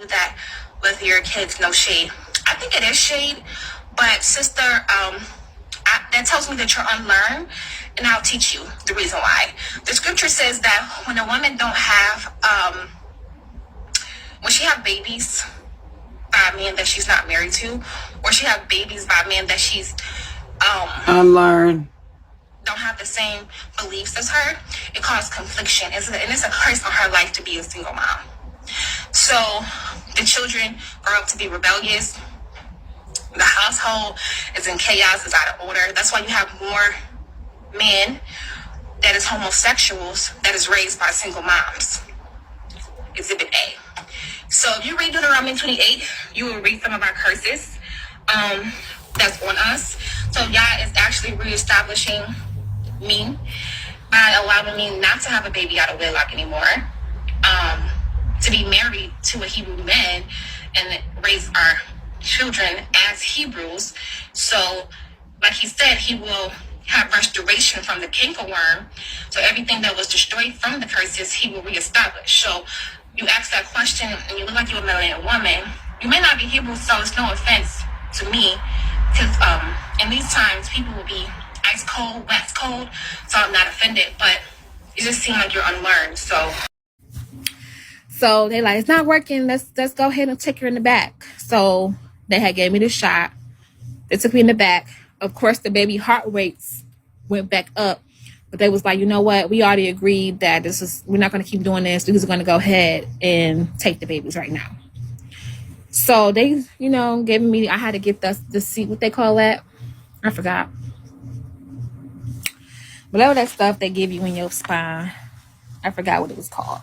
do that with your kids. No shade. I think it is shade, but sister, that tells me that you're unlearned, and I'll teach you the reason why. The scripture says that when a woman don't have, when she have babies by a man that she's not married to, or she have babies by a man that she's unlearned, don't have the same beliefs as her, it causes confliction. And it's a curse on her life to be a single mom. So the children grow up to be rebellious. The household is in chaos, is out of order. That's why you have more men that is homosexuals that is raised by single moms. Exhibit A. So if you read Deuteronomy 28, you will read some of our curses that's on us. So Yah is actually reestablishing me by allowing me not to have a baby out of wedlock anymore, to be married to a Hebrew man and raise our children as Hebrews. So, like he said, he will have restoration from the cankerworm. So everything that was destroyed from the curses, he will reestablish. So you ask that question and you look like you're a melanated woman. You may not be Hebrew, so it's no offense to me, because in these times people will be ice cold, wax cold, so I'm not offended, but it just seems like you're unlearned. So they like, it's not working, let's go ahead and take her in the back. So they had gave me the shot. They took me in the back. Of course, the baby heart rates went back up, but they was like, you know what, we already agreed that we're not going to keep doing this. We're just going to go ahead and take the babies right now. So they, giving me, I had to get the seat, what they call that, I forgot, whatever that stuff they give you in your spine, I forgot what it was called.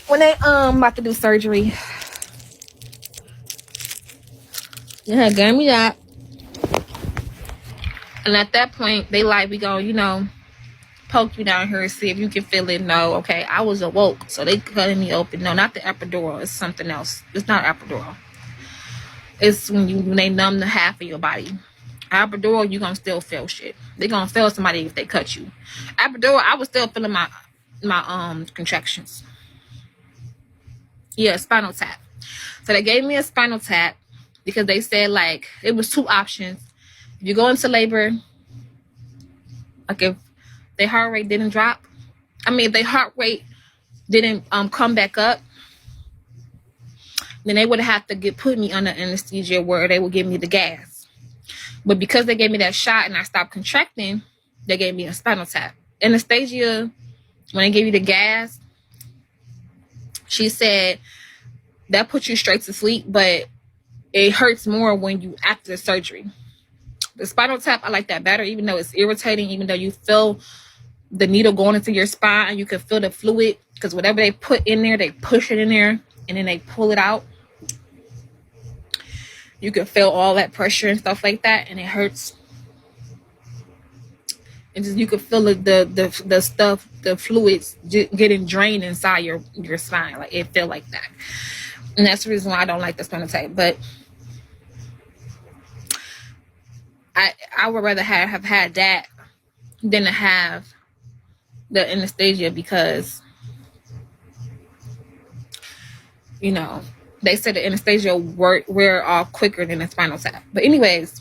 When they about to do surgery, yeah, gave me that. And at that point, they like, we gonna, poke you down here and see if you can feel it. No, okay, I was awoke, so they cutting me open. No, not the epidural. It's something else. It's not epidural. It's when they numb the half of your body. Epidural, you gonna still feel shit. They gonna feel somebody if they cut you. Epidural, I was still feeling my contractions. Yeah, spinal tap. So they gave me a spinal tap because they said, like, it was two options. If you go into labor, like if their heart rate didn't drop, if their heart rate didn't come back up, then they would have to put me under anesthesia where they would give me the gas. But because they gave me that shot and I stopped contracting, they gave me a spinal tap. Anesthesia, when they give you the gas, she said that puts you straight to sleep, but it hurts more when you after the surgery. The spinal tap, I like that better, even though it's irritating, even though you feel the needle going into your spine, you can feel the fluid, because whatever they put in there, they push it in there and then they pull it out. You can feel all that pressure and stuff like that, and it hurts. And just you can feel the stuff, the fluids getting drained inside your spine. Like, it feel like that. And that's the reason why I don't like the spinal tap. But I would rather have had that than to have the anesthesia, because they said the anesthesia wear off quicker than the spinal tap. But anyways,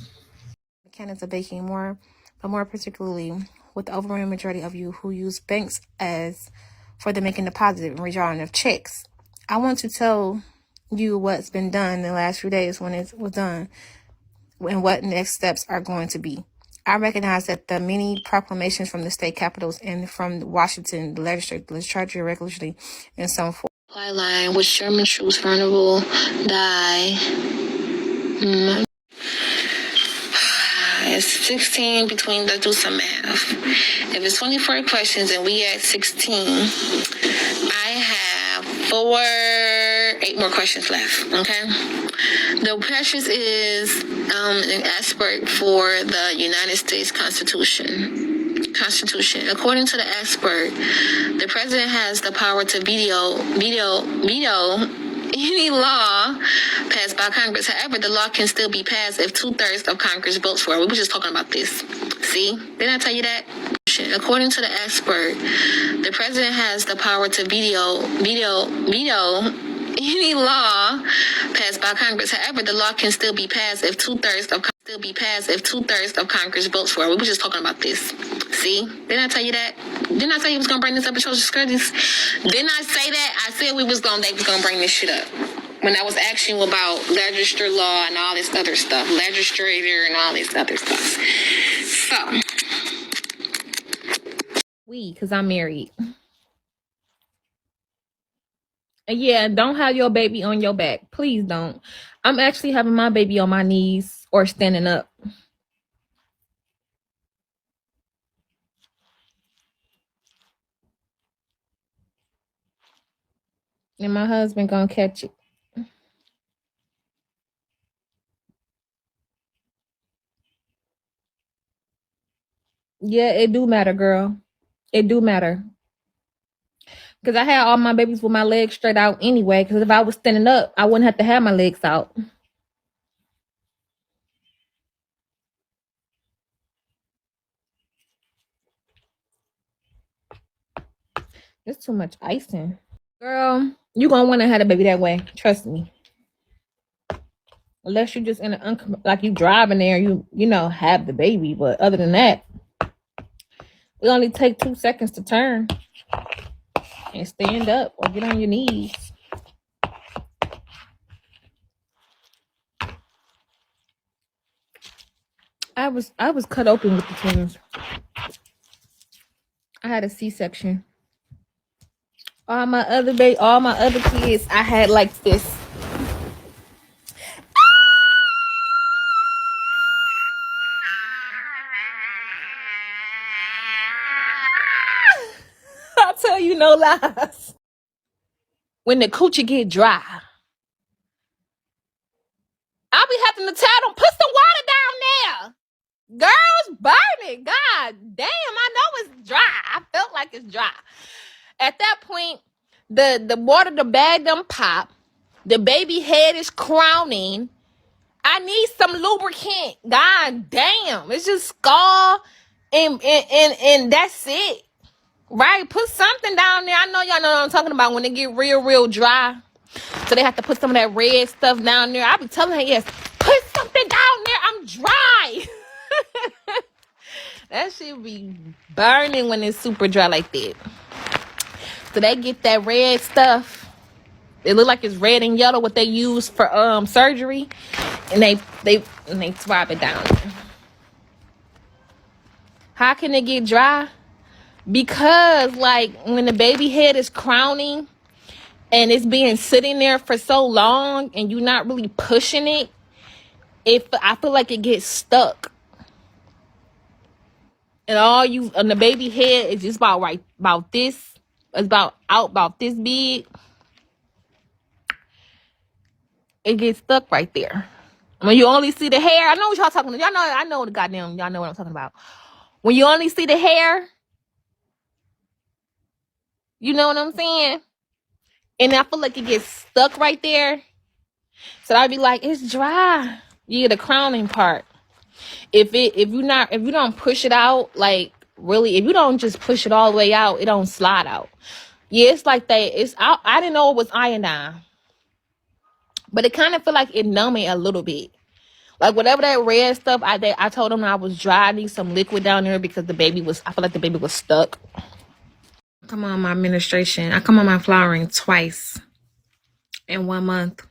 mechanics of baking more, but more particularly with the overwhelming majority of you who use banks as for the making deposit and withdrawing of checks. I want to tell you what's been done in the last few days when it was done and what next steps are going to be. I recognize that the many proclamations from the state capitals and from Washington, the legislature regularly, and some form. Supply line with Sherman Troops Vulnerable Die. It's 16 between, let's do some math. If it's 24 questions and we at 16, I have 8 more questions left, okay? The Precious is an expert for the United States Constitution. According to the expert, the president has the power to veto any law passed by Congress. However, the law can still be passed if 2/3 of Congress votes for it. We were just talking about this. See? Didn't I tell you that? According to the expert, the president has the power to veto any law passed by Congress. However, the law can still be passed if two-thirds of Congress votes for it. We were just talking about this. See? Didn't I tell you that? Didn't I tell you I was gonna bring this up at Social Securities? Didn't I say that? I said they was gonna bring this shit up. When I was asking you about legislature law and all this other stuff. Legislator and all this other stuff. So because I'm married. And yeah, don't have your baby on your back. Please don't. I'm actually having my baby on my knees or standing up. And my husband gonna catch it. Yeah, it do matter, girl. It do matter. Because I had all my babies with my legs straight out anyway. Because if I was standing up, I wouldn't have to have my legs out. There's too much icing. Girl, you going to want to have a baby that way. Trust me. Unless you're just in an like you driving there, you know, have the baby. But other than that, it only take 2 seconds to turn and stand up or get on your knees. I was cut open with the twins. I had a C-section. All my other kids, I had like this. I'll tell you no lies. When the coochie get dry, I'll be having to tell them, put some water down there. Girls, burning. God damn, I know it's dry. I felt like it's dry. At that point, the water, the bag done pop. The baby head is crowning. I need some lubricant. God damn. It's just scald and that's it. Right? Put something down there. I know y'all know what I'm talking about when they get real dry. So they have to put some of that red stuff down there. I be telling her, yes, put something down there. I'm dry. That shit be burning when it's super dry like that. So they get that red stuff. It look like it's red and yellow, what they use for surgery. And they swab it down there. How can it get dry? Because like when the baby head is crowning and it's being sitting there for so long and you're not really pushing it, I feel like it gets stuck. And the baby head is just about this. It's about this big. It gets stuck right there. When you only see the hair, I know what y'all talking about. I know y'all know what I'm talking about. When you only see the hair, you know what I'm saying? And I feel like it gets stuck right there. So I'd be like, it's dry. Yeah, the crowning part. If you don't push it out, like really, if you don't just push it all the way out, it don't slide out. Yeah, it's like that. It's out. I didn't know it was iodine. But it kind of feel like it numb it a little bit. Like whatever that red stuff, I told them I was dry. I need some liquid down there because I feel like the baby was stuck. Come on my menstruation. I come on my flowering twice in 1 month.